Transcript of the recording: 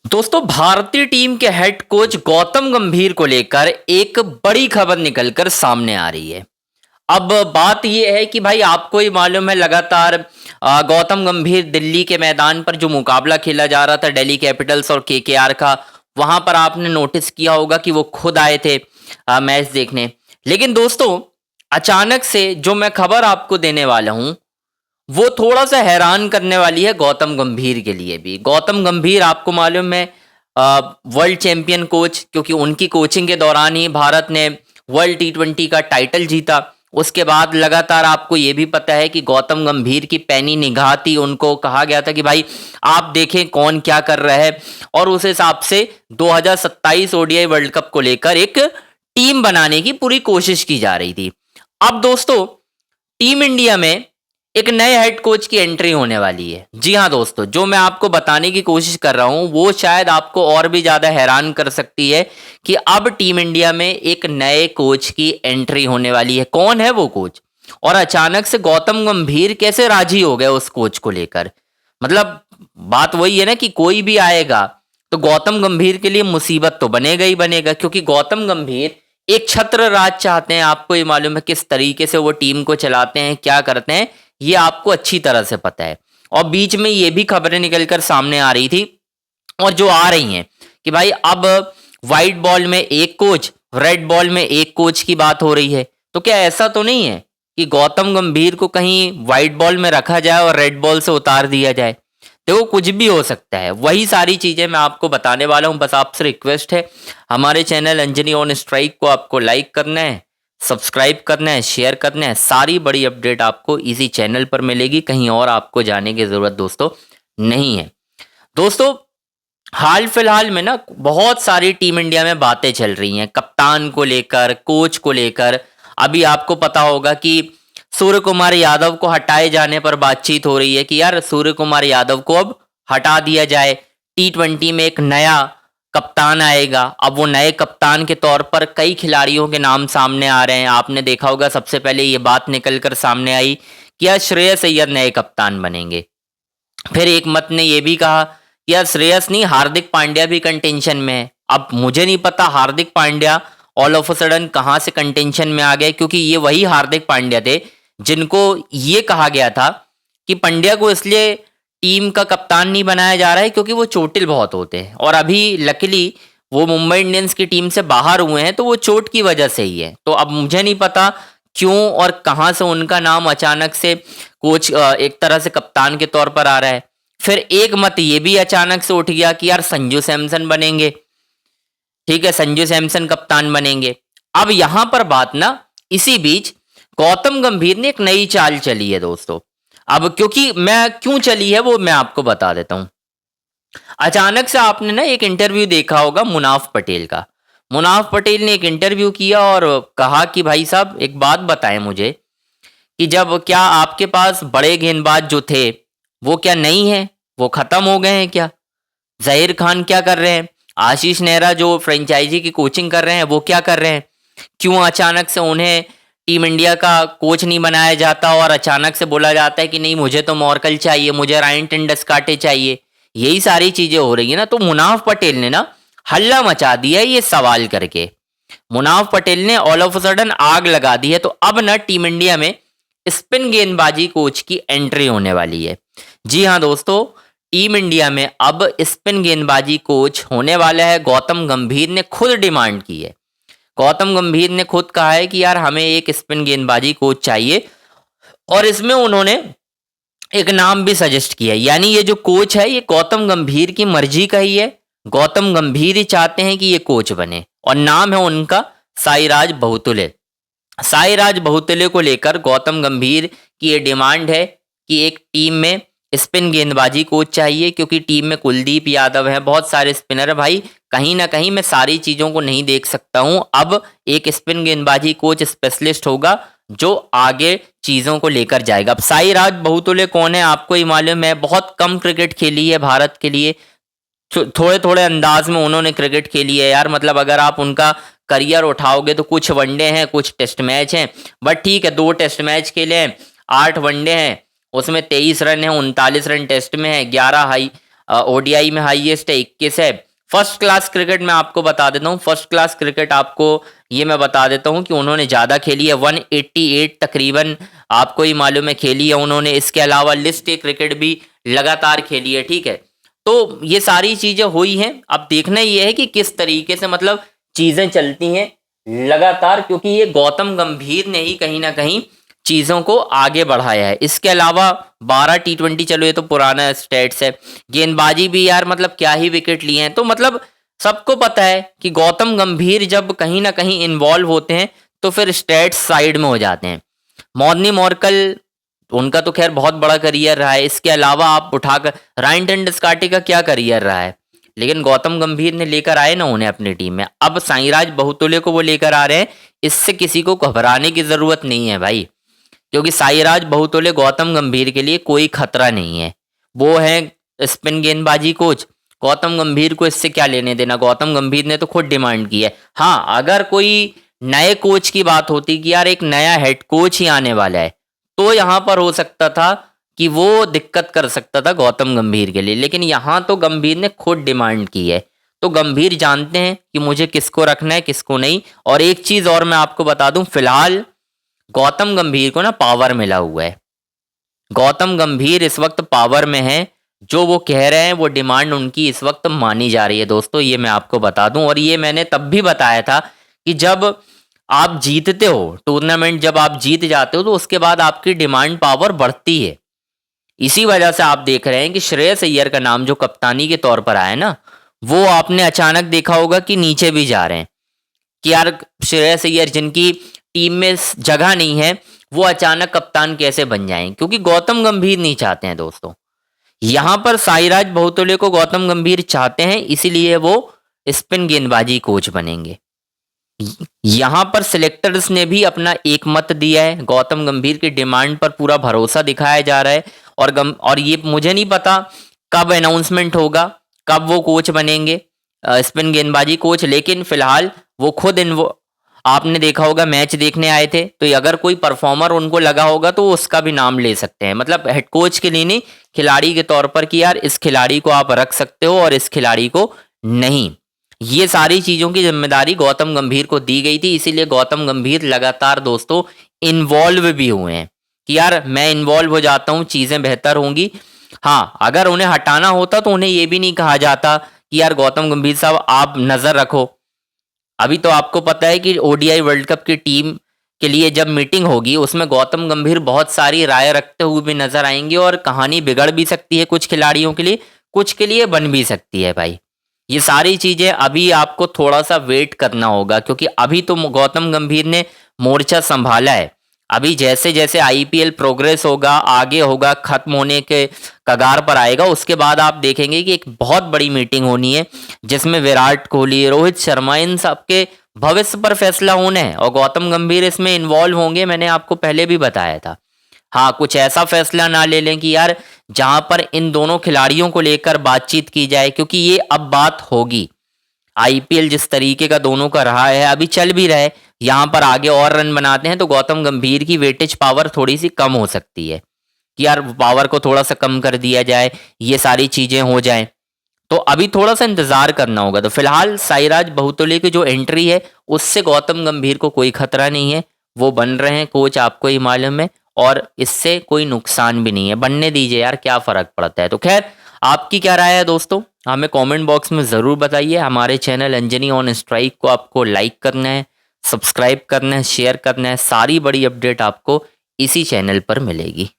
दोस्तों, भारतीय टीम के हेड कोच गौतम गंभीर को लेकर एक बड़ी खबर निकलकर सामने आ रही है। अब बात यह है कि भाई आपको ही मालूम है, लगातार गौतम गंभीर दिल्ली के मैदान पर जो मुकाबला खेला जा रहा था दिल्ली कैपिटल्स और केकेआर का, वहां पर आपने नोटिस किया होगा कि वो खुद आए थे मैच देखने। लेकिन दोस्तों, अचानक से जो मैं खबर आपको देने वाला हूं वो थोड़ा सा हैरान करने वाली है गौतम गंभीर के लिए भी। गौतम गंभीर आपको मालूम है वर्ल्ड चैंपियन कोच, क्योंकि उनकी कोचिंग के दौरान ही भारत ने वर्ल्ड T20 का टाइटल जीता। उसके बाद लगातार आपको ये भी पता है कि गौतम गंभीर की पैनी निगाह थी, उनको कहा गया था कि भाई आप देखें कौन क्या कर रहा है, और उस हिसाब से 2027 ओडीआई वर्ल्ड कप को लेकर एक टीम बनाने की पूरी कोशिश की जा रही थी। अब दोस्तों, टीम इंडिया में एक नए हेड कोच की एंट्री होने वाली है। जी हाँ दोस्तों, जो मैं आपको बताने की कोशिश कर रहा हूं वो शायद आपको और भी ज्यादा हैरान कर सकती है कि अब टीम इंडिया में एक नए कोच की एंट्री होने वाली है। कौन है वो कोच, और अचानक से गौतम गंभीर कैसे राजी हो गए उस कोच को लेकर। मतलब बात वही है ना कि कोई भी आएगा तो गौतम गंभीर के लिए मुसीबत तो बनेगा ही बनेगा, क्योंकि गौतम गंभीर एक छत्र राज चाहते हैं। आपको ये मालूम है किस तरीके से वो टीम को चलाते हैं, क्या करते हैं, ये आपको अच्छी तरह से पता है। और बीच में ये भी खबरें निकलकर सामने आ रही थी और जो आ रही हैं कि भाई अब व्हाइट बॉल में एक कोच, रेड बॉल में एक कोच की बात हो रही है। तो क्या ऐसा तो नहीं है कि गौतम गंभीर को कहीं व्हाइट बॉल में रखा जाए और रेड बॉल से उतार दिया जाए? देखो, कुछ भी हो सकता है। वही सारी चीजें मैं आपको बताने वाला हूं। बस आपसे रिक्वेस्ट है, हमारे चैनल अंजनी ऑन स्ट्राइक को आपको लाइक करना है, सब्सक्राइब करना है, शेयर करना है। सारी बड़ी अपडेट आपको इसी चैनल पर मिलेगी, कहीं और आपको जाने की जरूरत दोस्तों नहीं है। दोस्तों, हाल फिलहाल में ना बहुत सारी टीम इंडिया में बातें चल रही हैं, कप्तान को लेकर, कोच को लेकर। अभी आपको पता होगा कि सूर्य कुमार यादव को हटाए जाने पर बातचीत हो रही है कि यार सूर्य कुमार यादव को अब हटा दिया जाए। T20 में एक नया कप्तान आएगा। अब वो नए कप्तान के तौर पर कई खिलाड़ियों के नाम सामने आ रहे हैं। आपने देखा होगा सबसे पहले ये बात निकलकर सामने आई कि यार श्रेयस अय्यर नए कप्तान बनेंगे। फिर एक मत ने यह भी कहा कि यार श्रेयस नहीं, हार्दिक पांड्या भी कंटेंशन में है। अब मुझे नहीं पता Hardik Pandya all of a sudden कहां से कंटेंशन में आ गए, क्योंकि ये वही हार्दिक पांड्या थे जिनको ये कहा गया था कि पंड्या को इसलिए टीम का कप्तान नहीं बनाया जा रहा है क्योंकि वो चोटिल बहुत होते हैं। और अभी लकीली वो मुंबई इंडियंस की टीम से बाहर हुए हैं, तो वो चोट की वजह से ही है। तो अब मुझे नहीं पता क्यों और कहां से उनका नाम अचानक से कोच एक तरह से कप्तान के तौर पर आ रहा है। फिर एक मत ये भी अचानक से उठ गया कि यार संजू सैमसन बनेंगे। ठीक है, संजू सैमसन कप्तान बनेंगे। अब यहां पर बात ना, इसी बीच गौतम गंभीर ने एक नई चाल चली है दोस्तों। अब क्योंकि मैं क्यों चली है वो मैं आपको बता देता हूं। अचानक से आपने ना एक इंटरव्यू देखा होगा मुनाफ पटेल का। मुनाफ पटेल ने एक इंटरव्यू किया और कहा कि भाई साहब एक बात बताएं मुझे कि जब क्या आपके पास बड़े गेंदबाज जो थे वो क्या नहीं है, वो खत्म हो गए हैं क्या? जहीर खान क्या कर रहे हैं? आशीष नेहरा जो फ्रेंचाइजी की कोचिंग कर रहे हैं वो क्या कर रहे हैं? क्यों अचानक से उन्हें टीम इंडिया का कोच नहीं बनाया जाता और अचानक से बोला जाता है कि नहीं मुझे तो मॉर्कल चाहिए, मुझे रायन टेंडसकाटे चाहिए? यही सारी चीजें हो रही है ना। तो मुनाफ पटेल ने ना हल्ला मचा दिया है ये सवाल करके। मुनाफ पटेल ने ऑल ऑफ अ सडन आग लगा दी है। तो अब ना टीम इंडिया में स्पिन गेंदबाजी कोच की एंट्री होने वाली है। जी हाँ दोस्तों, टीम इंडिया में अब स्पिन गेंदबाजी कोच होने वाला है। गौतम गंभीर ने खुद डिमांड की है। गौतम गंभीर ने खुद कहा है कि यार हमें एक स्पिन गेंदबाजी कोच चाहिए, और इसमें उन्होंने एक नाम भी सजेस्ट किया है। यानी ये जो कोच है ये गौतम गंभीर की मर्जी का ही है। गौतम गंभीर ही चाहते हैं कि ये कोच बने, और नाम है उनका साईराज बहुतुले। साईराज बहुतुले को लेकर गौतम गंभीर की ये डिमांड है कि एक टीम में स्पिन गेंदबाजी कोच चाहिए, क्योंकि टीम में कुलदीप यादव है, बहुत सारे स्पिनर है भाई। कहीं ना कहीं मैं सारी चीजों को नहीं देख सकता हूं। अब एक स्पिन गेंदबाजी कोच स्पेशलिस्ट होगा जो आगे चीजों को लेकर जाएगा। अब साईराज बहुतुले कौन है आपको ही मालूम है। बहुत कम क्रिकेट खेली है भारत के लिए, थोड़े थोड़े अंदाज में उन्होंने क्रिकेट खेली है यार। मतलब अगर आप उनका करियर उठाओगे तो कुछ वनडे हैं, कुछ टेस्ट मैच हैं, बट ठीक है 2 टेस्ट मैच खेले हैं, 8 वनडे हैं, उसमें 23 रन है, 39 रन टेस्ट में है, 11 ओडीआई में हाईएस्ट है 21 है। फर्स्ट क्लास क्रिकेट मैं आपको बता देता हूँ, फर्स्ट क्लास क्रिकेट आपको ये मैं बता देता हूँ कि उन्होंने ज़्यादा खेली है, 188 तकरीबन आपको ही मालूम है खेली है उन्होंने। इसके अलावा लिस्ट ए क्रिकेट भी लगातार खेली है, ठीक है। तो ये सारी चीज़ें हुई हैं, अब देखना ये है कि किस तरीके से मतलब चीज़ें चलती हैं लगातार, क्योंकि ये गौतम गंभीर ने ही कहीं ना कहीं चीज़ों को आगे बढ़ाया है। इसके अलावा 12 T20, चलो ये तो पुराना स्टेट्स है। गेंदबाजी भी यार मतलब क्या ही विकेट लिए हैं, तो मतलब सबको पता है कि गौतम गंभीर जब कहीं ना कहीं इन्वॉल्व होते हैं तो फिर स्टेट्स साइड में हो जाते हैं। मॉर्नी मॉर्कल, उनका तो खैर बहुत बड़ा करियर रहा है। इसके अलावा आप उठाकर रायन टेंडुलकर का क्या करियर रहा है, लेकिन गौतम गंभीर ने लेकर आए ना उन्हें अपनी टीम में। अब साईराज बहुतोले को वो लेकर आ रहे हैं, इससे किसी को घबराने की जरूरत नहीं है भाई, क्योंकि साईराज बहुतोले गौतम गंभीर के लिए कोई खतरा नहीं है। वो है स्पिन गेंदबाजी कोच, गौतम गंभीर को इससे क्या लेने देना। गौतम गंभीर ने तो खुद डिमांड की है। हाँ, अगर कोई नए कोच की बात होती कि यार एक नया हेड कोच ही आने वाला है, तो यहां पर हो सकता था कि वो दिक्कत कर सकता था गौतम गंभीर के लिए, लेकिन यहां तो गंभीर ने खुद डिमांड की है। तो गंभीर जानते हैं कि मुझे किसको रखना है किसको नहीं। और एक चीज और मैं आपको बता दूं, फिलहाल गौतम गंभीर को ना पावर मिला हुआ है। गौतम गंभीर इस वक्त पावर में है, जो वो कह रहे हैं वो डिमांड उनकी इस वक्त मानी जा रही है दोस्तों, ये मैं आपको बता दूं। और ये मैंने तब भी बताया था कि जब आप जीतते हो टूर्नामेंट, जब आप जीत जाते हो तो उसके बाद आपकी डिमांड पावर बढ़ती है। इसी वजह से आप देख रहे हैं कि श्रेयस अय्यर का नाम जो कप्तानी के तौर पर आया ना, वो आपने अचानक देखा होगा कि नीचे भी जा रहे हैं कि यार श्रेयस अय्यर जिनकी टीम में जगह नहीं है, वो अचानक कप्तान कैसे बन जाएं, क्योंकि गौतम गंभीर नहीं चाहते हैं दोस्तों। यहां पर साईराज बहुतोले को गौतम गंभीर चाहते हैं, इसीलिए वो स्पिन गेंदबाजी कोच बनेंगे। यहां पर सिलेक्टर्स ने भी अपना एक मत दिया है, गौतम गंभीर की डिमांड पर पूरा भरोसा दिखाया जा रहा है। और ये मुझे नहीं पता कब अनाउंसमेंट होगा, कब वो कोच बनेंगे स्पिन गेंदबाजी कोच, लेकिन फिलहाल वो खुद आपने देखा होगा मैच देखने आए थे, तो अगर कोई परफॉर्मर उनको लगा होगा तो उसका भी नाम ले सकते हैं, मतलब हेड कोच के लिए नहीं, खिलाड़ी के तौर पर कि यार इस खिलाड़ी को आप रख सकते हो और इस खिलाड़ी को नहीं। ये सारी चीजों की जिम्मेदारी गौतम गंभीर को दी गई थी, इसीलिए गौतम गंभीर लगातार दोस्तों इन्वॉल्व भी हुए हैं कि यार मैं इन्वॉल्व हो जाता हूं, चीजें बेहतर होंगी। हाँ, अगर उन्हें हटाना होता तो उन्हें यह भी नहीं कहा जाता कि यार गौतम गंभीर साहब आप नजर रखो। अभी तो आपको पता है कि ओडीआई वर्ल्ड कप की टीम के लिए जब मीटिंग होगी उसमें गौतम गंभीर बहुत सारी राय रखते हुए भी नजर आएंगे, और कहानी बिगड़ भी सकती है कुछ खिलाड़ियों के लिए, कुछ के लिए बन भी सकती है भाई। ये सारी चीजें अभी आपको थोड़ा सा वेट करना होगा, क्योंकि अभी तो गौतम गंभीर ने मोर्चा संभाला है। अभी जैसे जैसे आईपीएल प्रोग्रेस होगा, आगे होगा, खत्म होने के कगार पर आएगा, उसके बाद आप देखेंगे कि एक बहुत बड़ी मीटिंग होनी है जिसमें विराट कोहली, रोहित शर्मा, इन सबके भविष्य पर फैसला होना है, और गौतम गंभीर इसमें इन्वॉल्व होंगे। मैंने आपको पहले भी बताया था। हाँ, कुछ ऐसा फैसला ना ले लें कि यार जहां पर इन दोनों खिलाड़ियों को लेकर बातचीत की जाए, क्योंकि ये अब बात होगी। आईपीएल जिस तरीके का दोनों का रहा है, अभी चल भी रहा है, यहां पर आगे और रन बनाते हैं तो गौतम गंभीर की वेटेज पावर थोड़ी सी कम हो सकती है कि यार पावर को थोड़ा सा कम कर दिया जाए, ये सारी चीजें हो जाएं। तो अभी थोड़ा सा इंतजार करना होगा। तो फिलहाल साईराज बहुतोले की जो एंट्री है उससे गौतम गंभीर को कोई खतरा नहीं है, वो बन रहे हैं कोच, आपको ही मालूम है, और इससे कोई नुकसान भी नहीं है। बनने दीजिए यार, क्या फर्क पड़ता है। तो खैर, आपकी क्या राय है दोस्तों, हमें कमेंट बॉक्स में ज़रूर बताइए। हमारे चैनल अंजनी ऑन स्ट्राइक को आपको लाइक करना है, सब्सक्राइब करना है, शेयर करना है। सारी बड़ी अपडेट आपको इसी चैनल पर मिलेगी।